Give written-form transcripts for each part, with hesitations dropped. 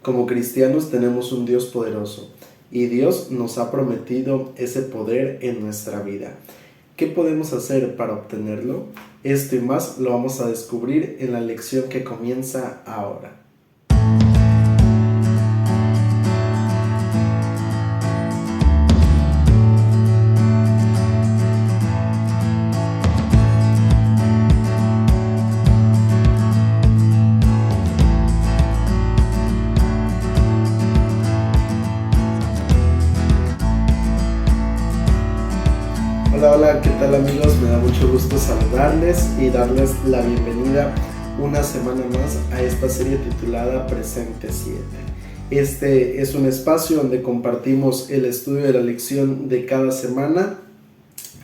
Como cristianos tenemos un Dios poderoso y Dios nos ha prometido ese poder en nuestra vida. ¿Qué podemos hacer para obtenerlo? Esto y más lo vamos a descubrir en la lección que comienza ahora. Hola, ¿qué tal amigos? Me da mucho gusto saludarles y darles la bienvenida una semana más a esta serie titulada Presente 7. Este es un espacio donde compartimos el estudio de la lección de cada semana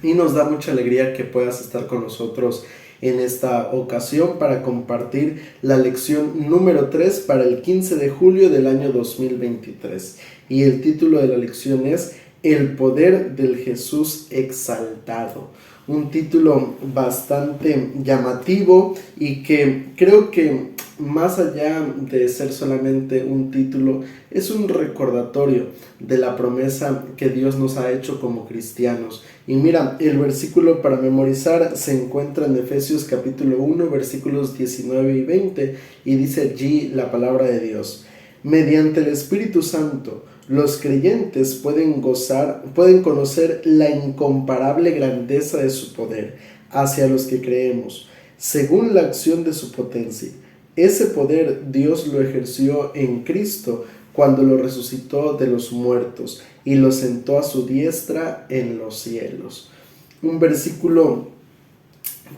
y nos da mucha alegría que puedas estar con nosotros en esta ocasión para compartir la lección número 3 para el 15 de julio del año 2023. Y el título de la lección es El poder del Jesús exaltado. Un título bastante llamativo y que creo que más allá de ser solamente un título, es un recordatorio de la promesa que Dios nos ha hecho como cristianos. Y mira, el versículo para memorizar se encuentra en Efesios capítulo 1, versículos 19 y 20, y dice allí la palabra de Dios: mediante el Espíritu Santo, los creyentes pueden conocer la incomparable grandeza de su poder hacia los que creemos, según la acción de su potencia. Ese poder Dios lo ejerció en Cristo cuando lo resucitó de los muertos y lo sentó a su diestra en los cielos. Un versículo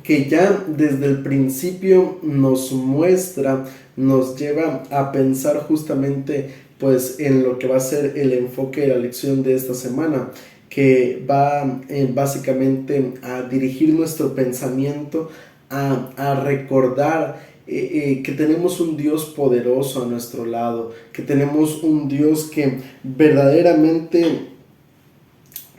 que ya desde el principio nos muestra, nos lleva a pensar justamente pues en lo que va a ser el enfoque de la lección de esta semana, que va básicamente a dirigir nuestro pensamiento a recordar que tenemos un Dios poderoso a nuestro lado, que tenemos un Dios que verdaderamente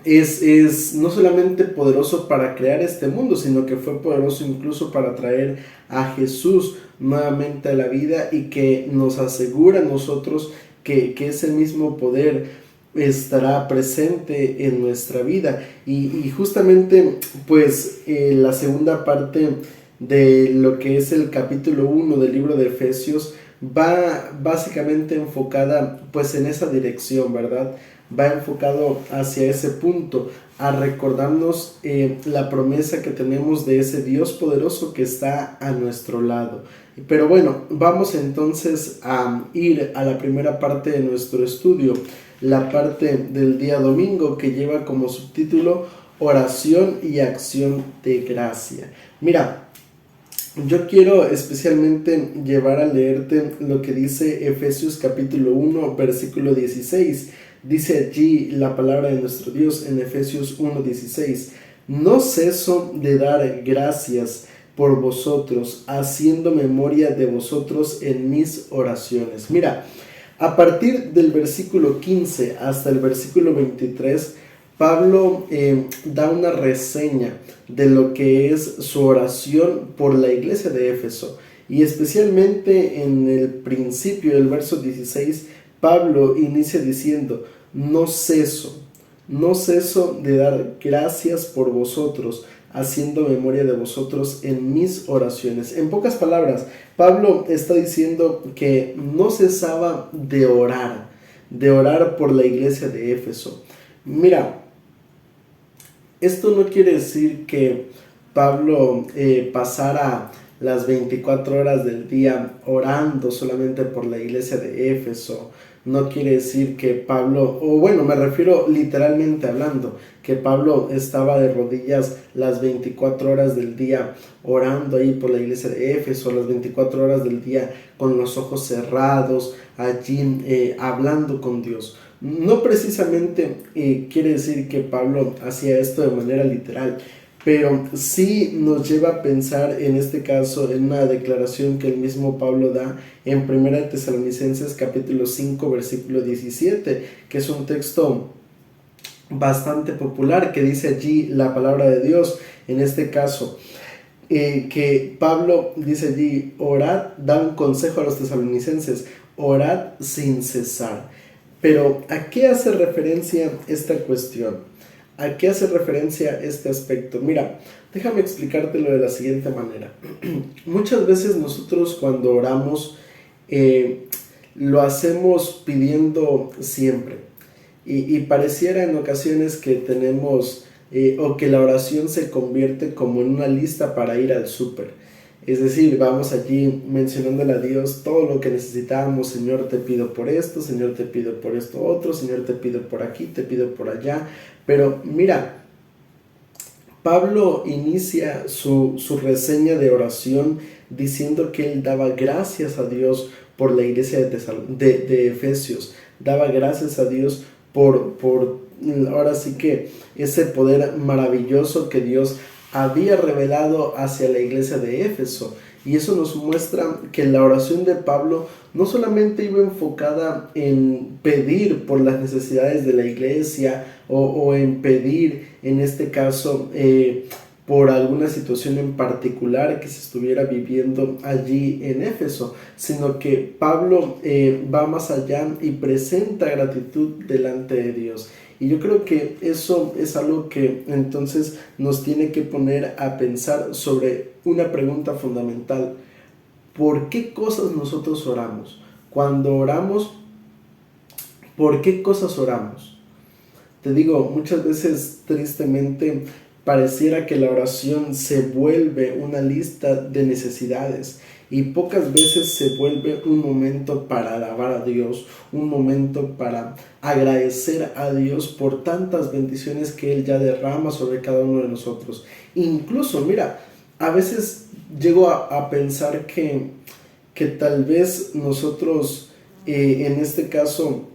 es no solamente poderoso para crear este mundo, sino que fue poderoso incluso para traer a Jesús nuevamente a la vida y que nos asegura a nosotros que ese mismo poder estará presente en nuestra vida. Y justamente pues la segunda parte de lo que es el capítulo 1 del libro de Efesios va básicamente enfocada pues en esa dirección, ¿verdad? Va enfocado hacia ese punto, a recordarnos la promesa que tenemos de ese Dios poderoso que está a nuestro lado. Pero bueno, vamos entonces a ir a la primera parte de nuestro estudio, la parte del día domingo, que lleva como subtítulo Oración y Acción de Gracia. Mira, yo quiero especialmente llevar a leerte lo que dice Efesios capítulo 1, versículo 16. Dice allí la palabra de nuestro Dios en Efesios 1:16: no ceso de dar gracias por vosotros, haciendo memoria de vosotros en mis oraciones. Mira, a partir del versículo 15 hasta el versículo 23, Pablo da una reseña de lo que es su oración por la iglesia de Éfeso. Y especialmente en el principio del verso 16, Pablo inicia diciendo: no ceso de dar gracias por vosotros, haciendo memoria de vosotros en mis oraciones. En pocas palabras, Pablo está diciendo que no cesaba de orar por la iglesia de Éfeso. Mira, esto no quiere decir que Pablo pasara las 24 horas del día orando solamente por la iglesia de Éfeso. No quiere decir que Pablo, o bueno, me refiero literalmente hablando, que Pablo estaba de rodillas las 24 horas del día orando ahí por la iglesia de Éfeso, las 24 horas del día con los ojos cerrados, allí hablando con Dios. No precisamente quiere decir que Pablo hacía esto de manera literal, pero sí nos lleva a pensar en este caso en una declaración que el mismo Pablo da en 1 Tesalonicenses capítulo 5 versículo 17, que es un texto bastante popular, que dice allí la palabra de Dios. En este caso que Pablo dice allí: orad, da un consejo a los tesalonicenses: orad sin cesar. Pero ¿a qué hace referencia esta cuestión? ¿A qué hace referencia este aspecto? Mira, déjame explicártelo de la siguiente manera. Muchas veces nosotros cuando oramos lo hacemos pidiendo siempre. Y pareciera en ocasiones que tenemos o que la oración se convierte como en una lista para ir al súper. Es decir, vamos allí mencionándole a Dios todo lo que necesitamos. Señor, te pido por esto, Señor, te pido por esto otro, Señor, te pido por aquí, te pido por allá. Pero mira, Pablo inicia su reseña de oración diciendo que él daba gracias a Dios por la iglesia de Efesios. Daba gracias a Dios por ahora sí que ese poder maravilloso que Dios había revelado hacia la iglesia de Éfeso. Y eso nos muestra que la oración de Pablo no solamente iba enfocada en pedir por las necesidades de la iglesia o en pedir, en este caso, por alguna situación en particular que se estuviera viviendo allí en Éfeso, sino que Pablo va más allá y presenta gratitud delante de Dios. Y yo creo que eso es algo que entonces nos tiene que poner a pensar sobre una pregunta fundamental. ¿Por qué cosas nosotros oramos? Cuando oramos, ¿por qué cosas oramos? Te digo, muchas veces tristemente pareciera que la oración se vuelve una lista de necesidades y pocas veces se vuelve un momento para alabar a Dios, un momento para agradecer a Dios por tantas bendiciones que Él ya derrama sobre cada uno de nosotros. Incluso, mira, a veces llego a pensar que tal vez nosotros en este caso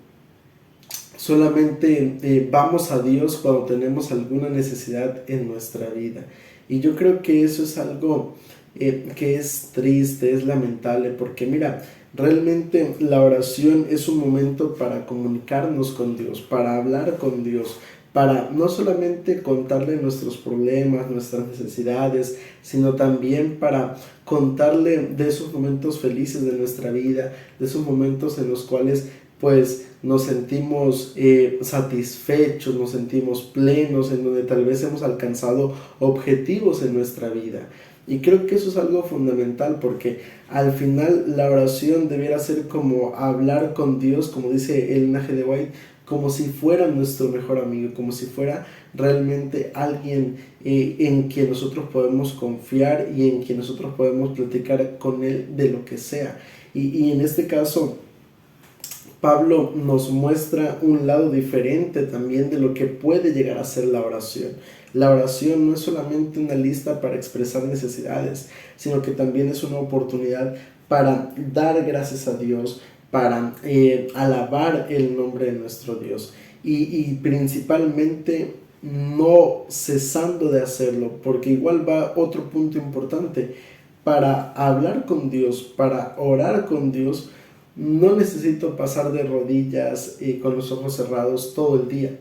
solamente vamos a Dios cuando tenemos alguna necesidad en nuestra vida. Y yo creo que eso es algo que es triste, es lamentable, porque mira, realmente la oración es un momento para comunicarnos con Dios, para hablar con Dios, para no solamente contarle nuestros problemas, nuestras necesidades, sino también para contarle de esos momentos felices de nuestra vida, de esos momentos en los cuales pues nos sentimos satisfechos, nos sentimos plenos, en donde tal vez hemos alcanzado objetivos en nuestra vida. Y creo que eso es algo fundamental, porque al final la oración debiera ser como hablar con Dios, como dice el G. de White, como si fuera nuestro mejor amigo, como si fuera realmente alguien en quien nosotros podemos confiar y en quien nosotros podemos platicar con él de lo que sea. Y en este caso, Pablo nos muestra un lado diferente también de lo que puede llegar a ser la oración. La oración no es solamente una lista para expresar necesidades, sino que también es una oportunidad para dar gracias a Dios, para alabar el nombre de nuestro Dios y principalmente no cesando de hacerlo, porque igual va otro punto importante. Para hablar con Dios, para orar con Dios, no necesito pasar de rodillas y con los ojos cerrados todo el día.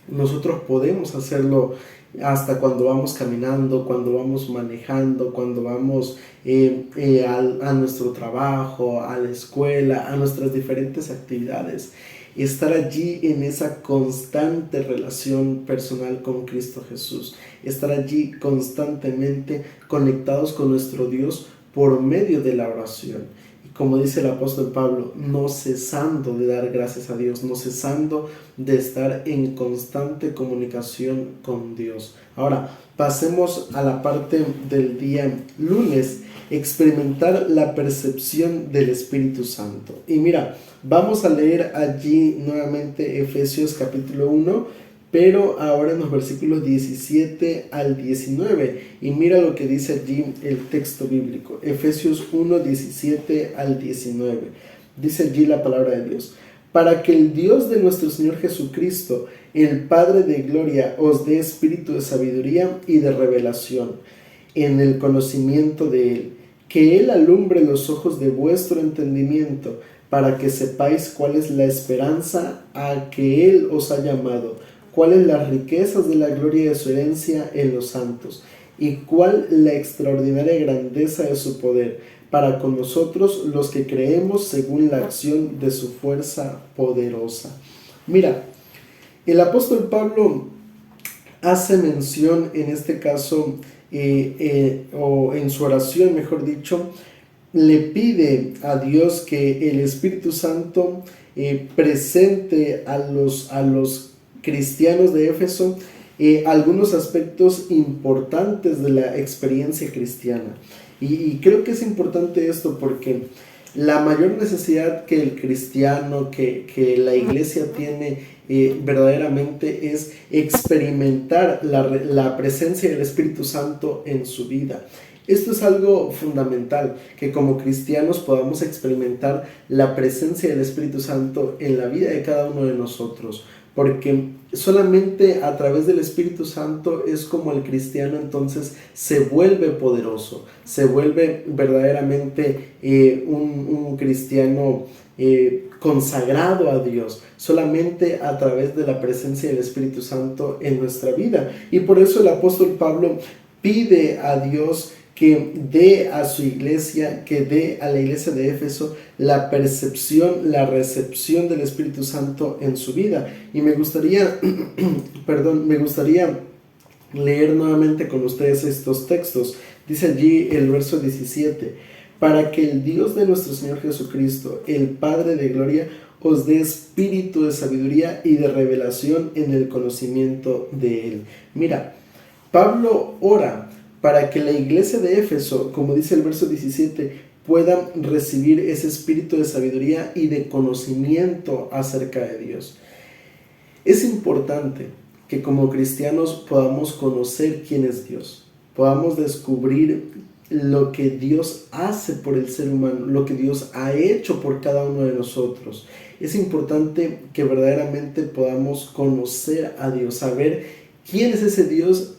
Nosotros podemos hacerlo hasta cuando vamos caminando, cuando vamos manejando, cuando vamos a nuestro trabajo, a la escuela, a nuestras diferentes actividades. Estar allí en esa constante relación personal con Cristo Jesús. Estar allí constantemente conectados con nuestro Dios por medio de la oración. Como dice el apóstol Pablo, no cesando de dar gracias a Dios, no cesando de estar en constante comunicación con Dios. Ahora, pasemos a la parte del día lunes, experimentar la percepción del Espíritu Santo. Y mira, vamos a leer allí nuevamente Efesios capítulo 1, pero ahora en los versículos 17 al 19. Y mira lo que dice allí el texto bíblico. Efesios 1, 17 al 19. Dice allí la palabra de Dios. Para que el Dios de nuestro Señor Jesucristo, el Padre de gloria, os dé espíritu de sabiduría y de revelación en el conocimiento de Él. Que Él alumbre los ojos de vuestro entendimiento, para que sepáis cuál es la esperanza a que Él os ha llamado, cuáles las riquezas de la gloria de su herencia en los santos, y cuál la extraordinaria grandeza de su poder, para con nosotros los que creemos según la acción de su fuerza poderosa. Mira, el apóstol Pablo hace mención en este caso, o en su oración, mejor dicho, le pide a Dios que el Espíritu Santo presente a los cristianos de Éfeso algunos aspectos importantes de la experiencia cristiana. Y creo que es importante esto porque la mayor necesidad que el cristiano, que la iglesia tiene verdaderamente es experimentar la presencia del Espíritu Santo en su vida. Esto es algo fundamental, que como cristianos podamos experimentar la presencia del Espíritu Santo en la vida de cada uno de nosotros, porque solamente a través del Espíritu Santo es como el cristiano entonces se vuelve poderoso, se vuelve verdaderamente un cristiano consagrado a Dios, solamente a través de la presencia del Espíritu Santo en nuestra vida. Y por eso el apóstol Pablo pide a Dios que dé a su iglesia, que dé a la iglesia de Éfeso la percepción, la recepción del Espíritu Santo en su vida. Y me gustaría, me gustaría leer nuevamente con ustedes estos textos. Dice allí el verso 17, para que el Dios de nuestro Señor Jesucristo, el Padre de gloria, os dé espíritu de sabiduría y de revelación en el conocimiento de Él. Mira, Pablo ora para que la iglesia de Éfeso, como dice el verso 17, puedan recibir ese espíritu de sabiduría y de conocimiento acerca de Dios. Es importante que como cristianos podamos conocer quién es Dios, podamos descubrir lo que Dios hace por el ser humano, lo que Dios ha hecho por cada uno de nosotros. Es importante que verdaderamente podamos conocer a Dios, saber quién es ese Dios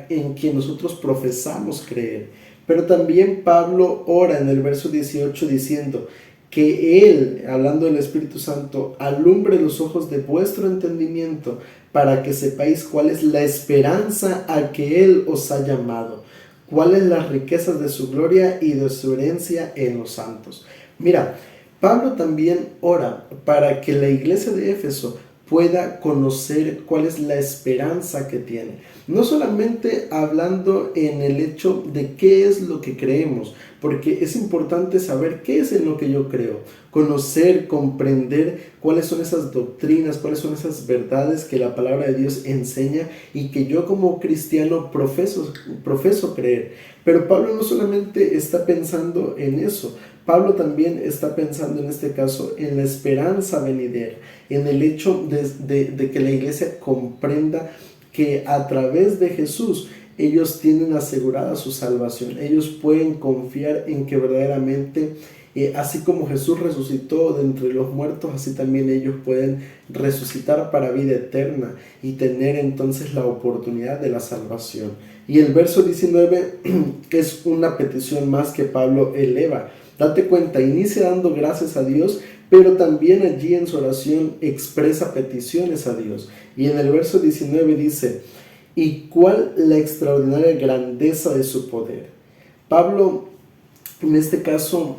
en quien nosotros profesamos creer. Pero también Pablo ora en el verso 18 diciendo que Él, hablando del Espíritu Santo, alumbre los ojos de vuestro entendimiento para que sepáis cuál es la esperanza a que Él os ha llamado, cuáles las riquezas de su gloria y de su herencia en los santos. Mira, Pablo también ora para que la iglesia de Éfeso pueda conocer cuál es la esperanza que tiene. No solamente hablando en el hecho de qué es lo que creemos, porque es importante saber qué es en lo que yo creo, conocer, comprender cuáles son esas doctrinas, cuáles son esas verdades que la palabra de Dios enseña y que yo como cristiano profeso creer. Pero Pablo no solamente está pensando en eso, Pablo también está pensando en este caso en la esperanza venidera, en el hecho de que la iglesia comprenda que a través de Jesús ellos tienen asegurada su salvación. Ellos pueden confiar en que verdaderamente, así como Jesús resucitó de entre los muertos, así también ellos pueden resucitar para vida eterna y tener entonces la oportunidad de la salvación. Y el verso 19 es una petición más que Pablo eleva. Date cuenta, inicia dando gracias a Dios, pero también allí en su oración expresa peticiones a Dios. Y en el verso 19 dice, ¿y cuál la extraordinaria grandeza de su poder? Pablo en este caso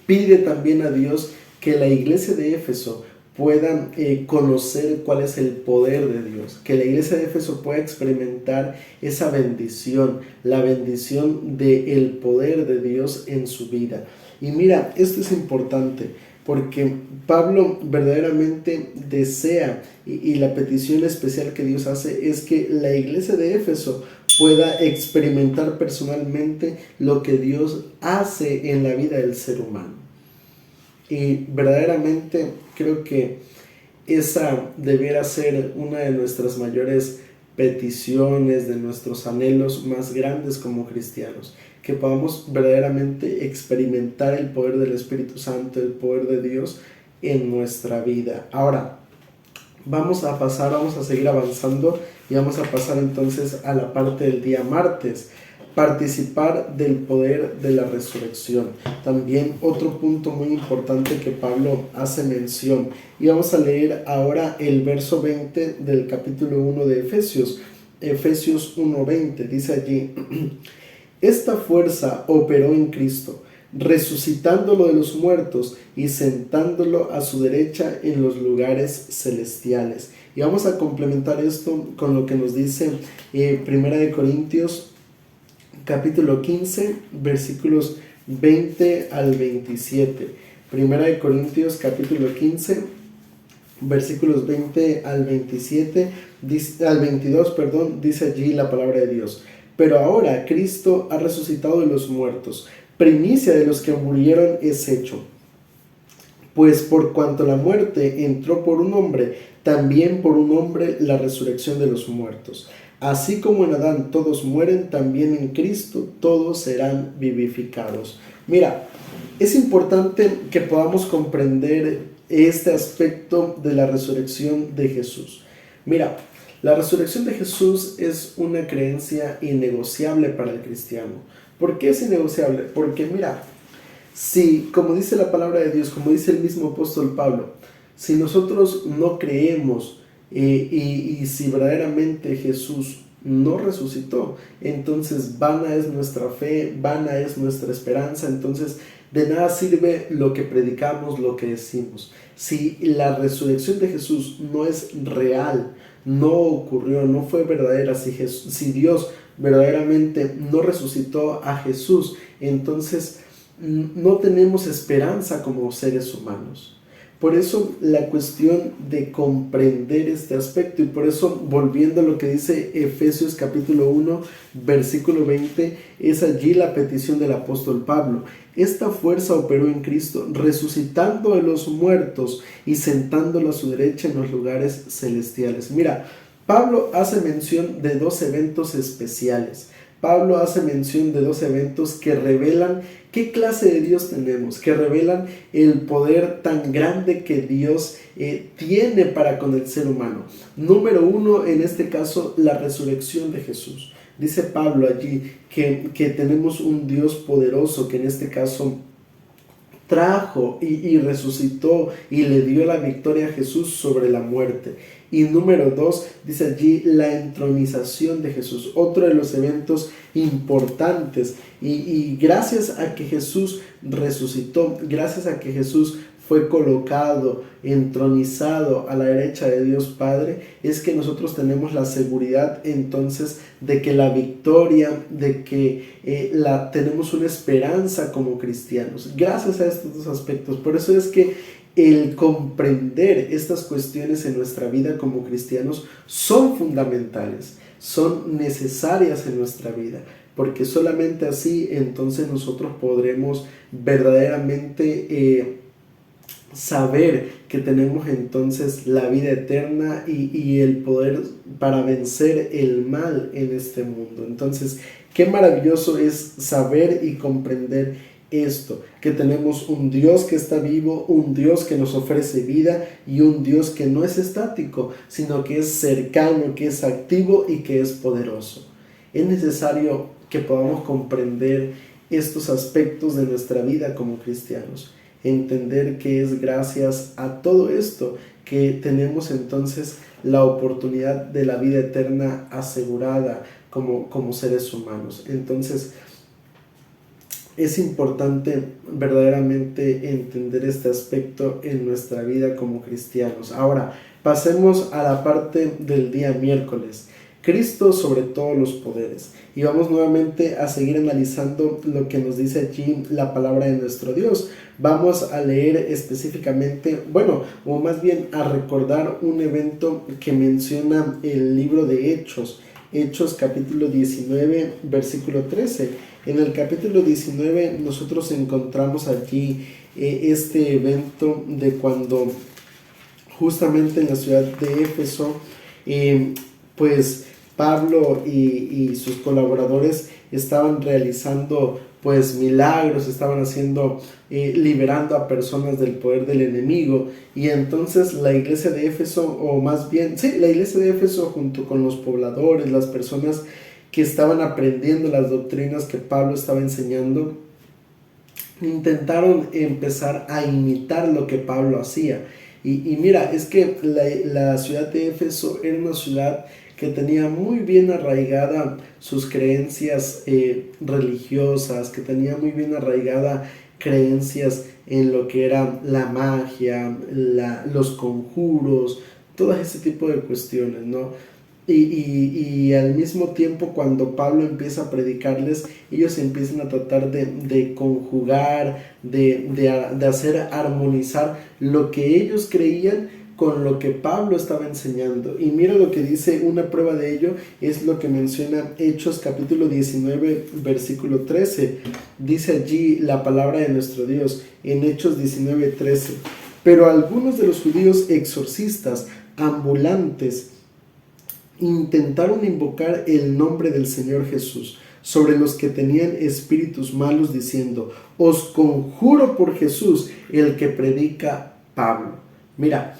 pide también a Dios que la iglesia de Éfeso pueda conocer cuál es el poder de Dios, que la iglesia de Éfeso pueda experimentar esa bendición, la bendición del poder de Dios en su vida. Y mira, esto es importante porque Pablo verdaderamente desea, y la petición especial que Dios hace es que la iglesia de Éfeso pueda experimentar personalmente lo que Dios hace en la vida del ser humano. Y verdaderamente creo que esa debiera ser una de nuestras mayores peticiones, de nuestros anhelos más grandes como cristianos, que podamos verdaderamente experimentar el poder del Espíritu Santo, el poder de Dios en nuestra vida. Ahora, vamos a seguir avanzando y vamos a pasar entonces a la parte del día martes. Participar del poder de la resurrección. También otro punto muy importante que Pablo hace mención. Y vamos a leer ahora el verso 20 del capítulo 1 de Efesios. Efesios 1:20 dice allí: esta fuerza operó en Cristo resucitándolo de los muertos y sentándolo a su derecha en los lugares celestiales. Y vamos a complementar esto con lo que nos dice Primera de Corintios capítulo 15, versículos 20 al 27. Primera de Corintios capítulo 15, versículos 20 al 27, al 22, perdón, dice allí la palabra de Dios. Pero ahora Cristo ha resucitado de los muertos, primicia de los que murieron es hecho. Pues por cuanto la muerte entró por un hombre, también por un hombre la resurrección de los muertos. Así como en Adán todos mueren, también en Cristo todos serán vivificados. Mira, es importante que podamos comprender este aspecto de la resurrección de Jesús. Mira, la resurrección de Jesús es una creencia innegociable para el cristiano. ¿Por qué es innegociable? Porque mira, si, como dice la palabra de Dios, como dice el mismo apóstol Pablo, si nosotros no creemos y si verdaderamente Jesús no resucitó, entonces vana es nuestra fe, vana es nuestra esperanza, entonces de nada sirve lo que predicamos, lo que decimos. Si la resurrección de Jesús no es real, no ocurrió, no fue verdadera, si Dios verdaderamente no resucitó a Jesús, entonces no tenemos esperanza como seres humanos. Por eso la cuestión de comprender este aspecto, y por eso volviendo a lo que dice Efesios capítulo 1 versículo 20, es allí la petición del apóstol Pablo. Esta fuerza operó en Cristo, resucitando a los muertos y sentándolo a su derecha en los lugares celestiales. Mira, Pablo hace mención de dos eventos especiales. Pablo hace mención de dos eventos que revelan qué clase de Dios tenemos, que revelan el poder tan grande que Dios tiene para con el ser humano. Número uno, en este caso, la resurrección de Jesús. Dice Pablo allí que tenemos un Dios poderoso que en este caso trajo y resucitó y le dio la victoria a Jesús sobre la muerte. Y número dos, dice allí la entronización de Jesús, otro de los eventos importantes. Y gracias a que Jesús resucitó, gracias a que Jesús fue colocado, entronizado a la derecha de Dios Padre, es que nosotros tenemos la seguridad entonces de que la victoria, de que tenemos una esperanza como cristianos, gracias a estos dos aspectos. Por eso es que el comprender estas cuestiones en nuestra vida como cristianos son fundamentales, son necesarias en nuestra vida, porque solamente así entonces nosotros podremos verdaderamente saber que tenemos entonces la vida eterna y el poder para vencer el mal en este mundo. Entonces, qué maravilloso es saber y comprender esto, que tenemos un Dios que está vivo, un Dios que nos ofrece vida y un Dios que no es estático, sino que es cercano, que es activo y que es poderoso. Es necesario que podamos comprender estos aspectos de nuestra vida como cristianos, entender que es gracias a todo esto que tenemos entonces la oportunidad de la vida eterna asegurada como seres humanos. Entonces, es importante verdaderamente entender este aspecto en nuestra vida como cristianos. Ahora, pasemos a la parte del día miércoles. Cristo sobre todos los poderes. Y vamos nuevamente a seguir analizando lo que nos dice allí la palabra de nuestro Dios. Vamos a leer específicamente, o más bien a recordar un evento que menciona el libro de Hechos. Hechos capítulo 19, versículo 13. En el capítulo 19 nosotros encontramos allí este evento de cuando justamente en la ciudad de Éfeso, pues Pablo y sus colaboradores estaban realizando pues milagros, estaban liberando a personas del poder del enemigo. Y entonces la iglesia de Éfeso, la iglesia de Éfeso junto con los pobladores, las personas que estaban aprendiendo las doctrinas que Pablo estaba enseñando, intentaron empezar a imitar lo que Pablo hacía. Y mira, es que la ciudad de Éfeso era una ciudad que tenía muy bien arraigada sus creencias religiosas, que tenía muy bien arraigada creencias en lo que era la magia, los conjuros, todo ese tipo de cuestiones, ¿no? Y al mismo tiempo cuando Pablo empieza a predicarles, ellos empiezan a tratar de conjugar, de hacer armonizar lo que ellos creían con lo que Pablo estaba enseñando. Y mira lo que dice, una prueba de ello es lo que menciona Hechos capítulo 19, versículo 13. Dice allí la palabra de nuestro Dios en Hechos 19, 13. Pero algunos de los judíos exorcistas ambulantes intentaron invocar el nombre del Señor Jesús sobre los que tenían espíritus malos, diciendo: os conjuro por Jesús, el que predica Pablo. Mira,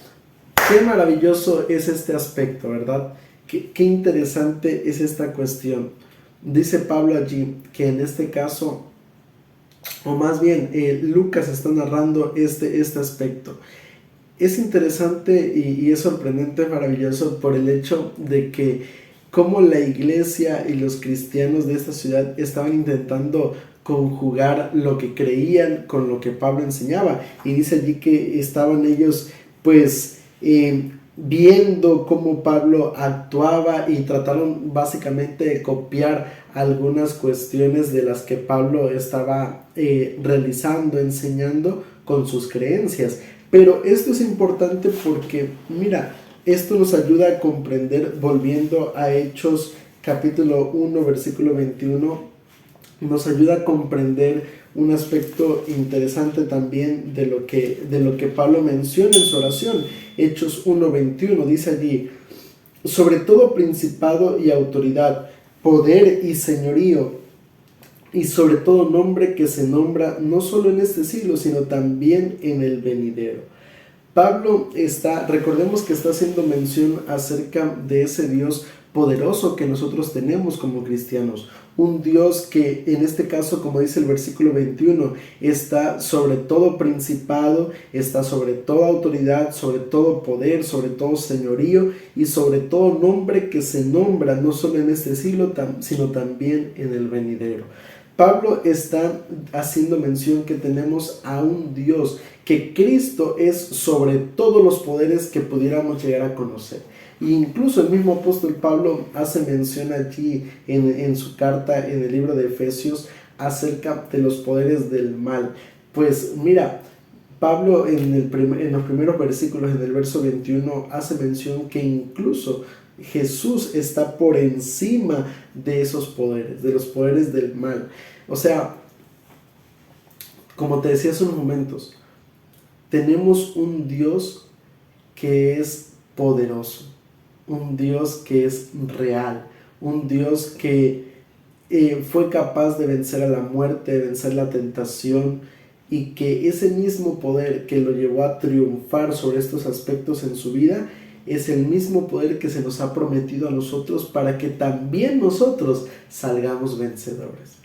qué maravilloso es este aspecto, ¿verdad? Qué interesante es esta cuestión. Dice Pablo allí que en este caso, o más bien Lucas está narrando este aspecto. Es interesante y es sorprendente, maravilloso por el hecho de que como la iglesia y los cristianos de esta ciudad estaban intentando conjugar lo que creían con lo que Pablo enseñaba. Y dice allí que estaban ellos pues viendo cómo Pablo actuaba y trataron básicamente de copiar algunas cuestiones de las que Pablo estaba realizando, enseñando con sus creencias. Pero esto es importante porque, mira, esto nos ayuda a comprender, volviendo a Hechos capítulo 1, versículo 21, nos ayuda a comprender un aspecto interesante también de lo que Pablo menciona en su oración. Hechos 1, 21 dice allí: sobre todo principado y autoridad, poder y señorío, y sobre todo nombre que se nombra no solo en este siglo, sino también en el venidero. Pablo recordemos que está haciendo mención acerca de ese Dios poderoso que nosotros tenemos como cristianos. Un Dios que en este caso, como dice el versículo 21, está sobre todo principado, está sobre toda autoridad, sobre todo poder, sobre todo señorío y sobre todo nombre que se nombra no solo en este siglo, sino también en el venidero. Pablo está haciendo mención que tenemos a un Dios, que Cristo es sobre todos los poderes que pudiéramos llegar a conocer. E incluso el mismo apóstol Pablo hace mención allí en su carta en el libro de Efesios acerca de los poderes del mal. Pues mira, Pablo en los primeros versículos, en el verso 21, hace mención que incluso Jesús está por encima de esos poderes, de los poderes del mal. O sea, como te decía hace unos momentos, tenemos un Dios que es poderoso, un Dios que es real, un Dios que fue capaz de vencer a la muerte, de vencer la tentación, y que ese mismo poder que lo llevó a triunfar sobre estos aspectos en su vida es el mismo poder que se nos ha prometido a nosotros para que también nosotros salgamos vencedores.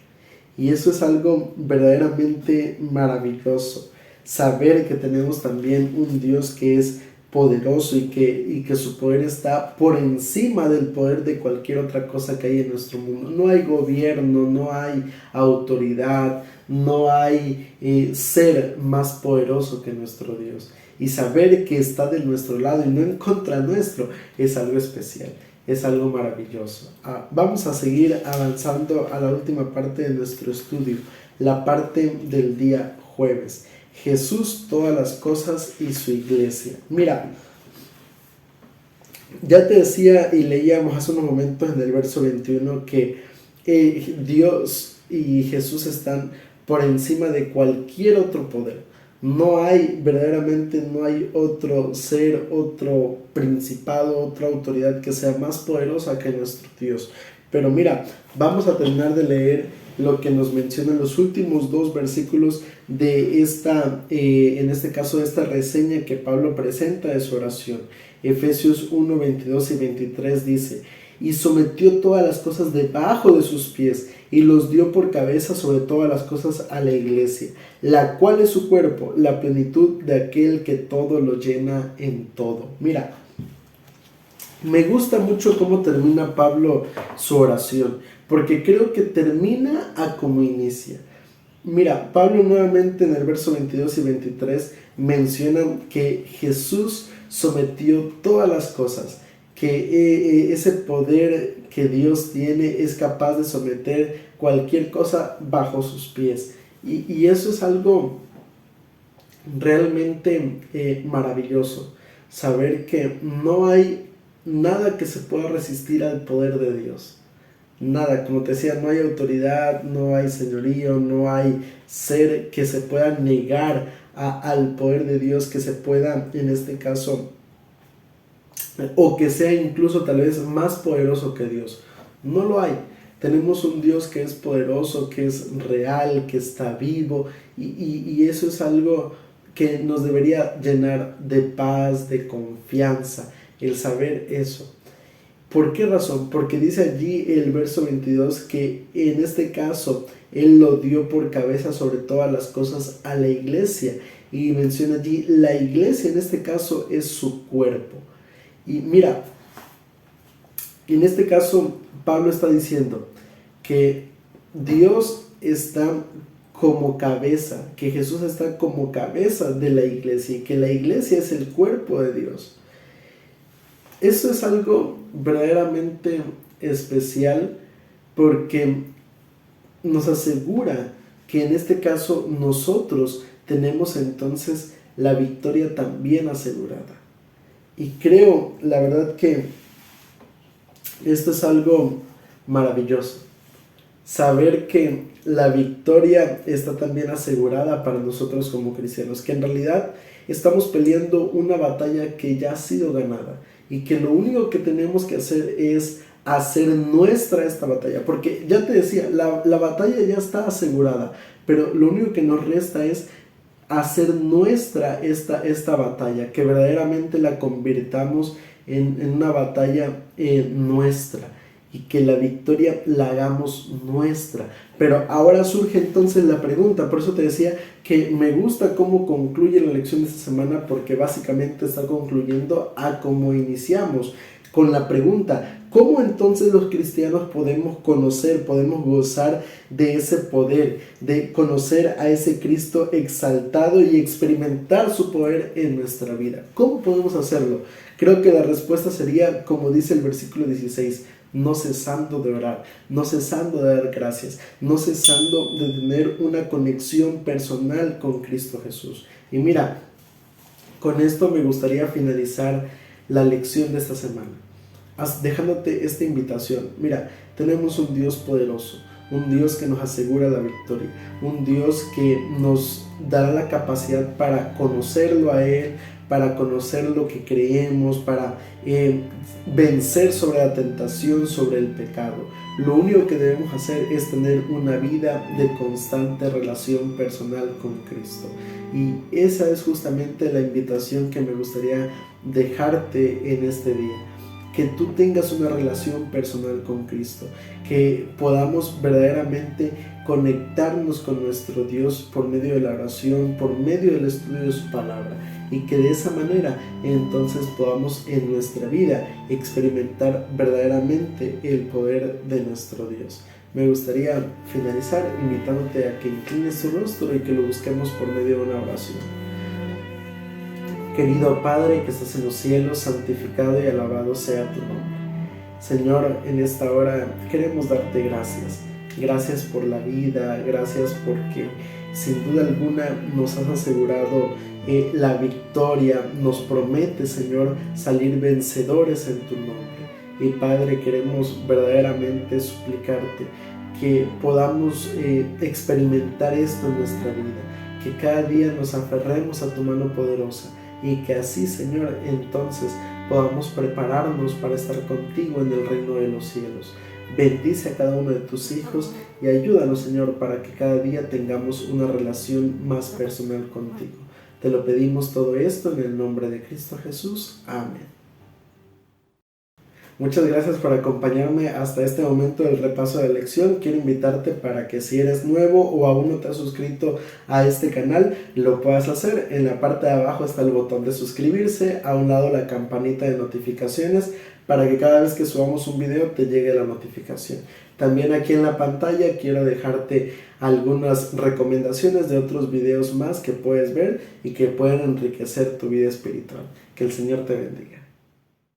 Y eso es algo verdaderamente maravilloso, saber que tenemos también un Dios que es poderoso y que su poder está por encima del poder de cualquier otra cosa que hay en nuestro mundo. No hay gobierno, no hay autoridad, no hay ser más poderoso que nuestro Dios. Y saber que está de nuestro lado y no en contra nuestro es algo especial, es algo maravilloso. Vamos a seguir avanzando a la última parte de nuestro estudio, la parte del día jueves. Jesús, todas las cosas y su iglesia. Mira, ya te decía y leíamos hace unos momentos en el verso 21 que Dios y Jesús están por encima de cualquier otro poder. Verdaderamente no hay otro ser, otro principado, otra autoridad que sea más poderosa que nuestro Dios. Pero mira, vamos a terminar de leer lo que nos mencionan los últimos dos versículos de en este caso, de esta reseña que Pablo presenta de su oración. Efesios 1, 22 y 23 dice: y sometió todas las cosas debajo de sus pies, y los dio por cabeza sobre todas las cosas a la iglesia, la cual es su cuerpo, la plenitud de aquel que todo lo llena en todo. Mira, Me gusta mucho cómo termina Pablo su oración, porque creo que termina a como inicia. Mira, Pablo nuevamente en el verso 22 y 23 menciona que Jesús sometió todas las cosas, que ese poder que Dios tiene es capaz de someter cualquier cosa bajo sus pies. Y eso es algo realmente maravilloso, saber que no hay nada que se pueda resistir al poder de Dios. Nada, como te decía, no hay autoridad, no hay señorío, no hay ser que se pueda negar al poder de Dios, que se pueda, en este caso, o que sea incluso tal vez más poderoso que Dios. No lo hay. Tenemos un Dios que es poderoso, que es real, que está vivo, y eso es algo que nos debería llenar de paz, de confianza, el saber eso. ¿Por qué razón? Porque dice allí el verso 22 que en este caso Él lo dio por cabeza sobre todas las cosas a la iglesia. Y menciona allí, la iglesia en este caso es su cuerpo. Y mira, en este caso Pablo está diciendo que Dios está como cabeza, que Jesús está como cabeza de la iglesia y que la iglesia es el cuerpo de Dios. Eso es algo verdaderamente especial porque nos asegura que en este caso nosotros tenemos entonces la victoria también asegurada. Y creo, la verdad, que esto es algo maravilloso. Saber que la victoria está también asegurada para nosotros como cristianos, que en realidad estamos peleando una batalla que ya ha sido ganada y que lo único que tenemos que hacer es hacer nuestra esta batalla, porque ya te decía, la batalla ya está asegurada, pero lo único que nos resta es hacer nuestra esta batalla, que verdaderamente la convirtamos en una batalla nuestra y que la victoria la hagamos nuestra. Pero ahora surge entonces la pregunta, por eso te decía que me gusta cómo concluye la lección de esta semana, porque básicamente está concluyendo a cómo iniciamos, con la pregunta, ¿cómo entonces los cristianos podemos conocer, podemos gozar de ese poder, de conocer a ese Cristo exaltado y experimentar su poder en nuestra vida? ¿Cómo podemos hacerlo? Creo que la respuesta sería, como dice el versículo 16, no cesando de orar, no cesando de dar gracias, no cesando de tener una conexión personal con Cristo Jesús. Y mira, con esto me gustaría finalizar la lección de esta semana, dejándote esta invitación. Mira, tenemos un Dios poderoso, un Dios que nos asegura la victoria, un Dios que nos dará la capacidad para conocerlo a Él, para conocer lo que creemos, para vencer sobre la tentación, sobre el pecado. Lo único que debemos hacer es tener una vida de constante relación personal con Cristo. Y esa es justamente la invitación que me gustaría dejarte en este día. Que tú tengas una relación personal con Cristo, que podamos verdaderamente conectarnos con nuestro Dios por medio de la oración, por medio del estudio de su palabra, y que de esa manera entonces podamos en nuestra vida experimentar verdaderamente el poder de nuestro Dios. Me gustaría finalizar invitándote a que inclines tu rostro y que lo busquemos por medio de una oración. Querido Padre que estás en los cielos, santificado y alabado sea tu nombre. Señor, en esta hora queremos darte gracias. Gracias por la vida, gracias porque sin duda alguna nos has asegurado la victoria. Nos promete, Señor, salir vencedores en tu nombre. Y Padre, queremos verdaderamente suplicarte que podamos experimentar esto en nuestra vida, que cada día nos aferremos a tu mano poderosa y que así, Señor, entonces podamos prepararnos para estar contigo en el reino de los cielos. Bendice a cada uno de tus hijos y ayúdanos, Señor, para que cada día tengamos una relación más personal contigo. Te lo pedimos todo esto en el nombre de Cristo Jesús. Amén. Muchas gracias por acompañarme hasta este momento del repaso de lección. Quiero invitarte para que si eres nuevo o aún no te has suscrito a este canal, lo puedas hacer. En la parte de abajo está el botón de suscribirse, a un lado la campanita de notificaciones para que cada vez que subamos un video te llegue la notificación. También aquí en la pantalla quiero dejarte algunas recomendaciones de otros videos más que puedes ver y que pueden enriquecer tu vida espiritual. Que el Señor te bendiga.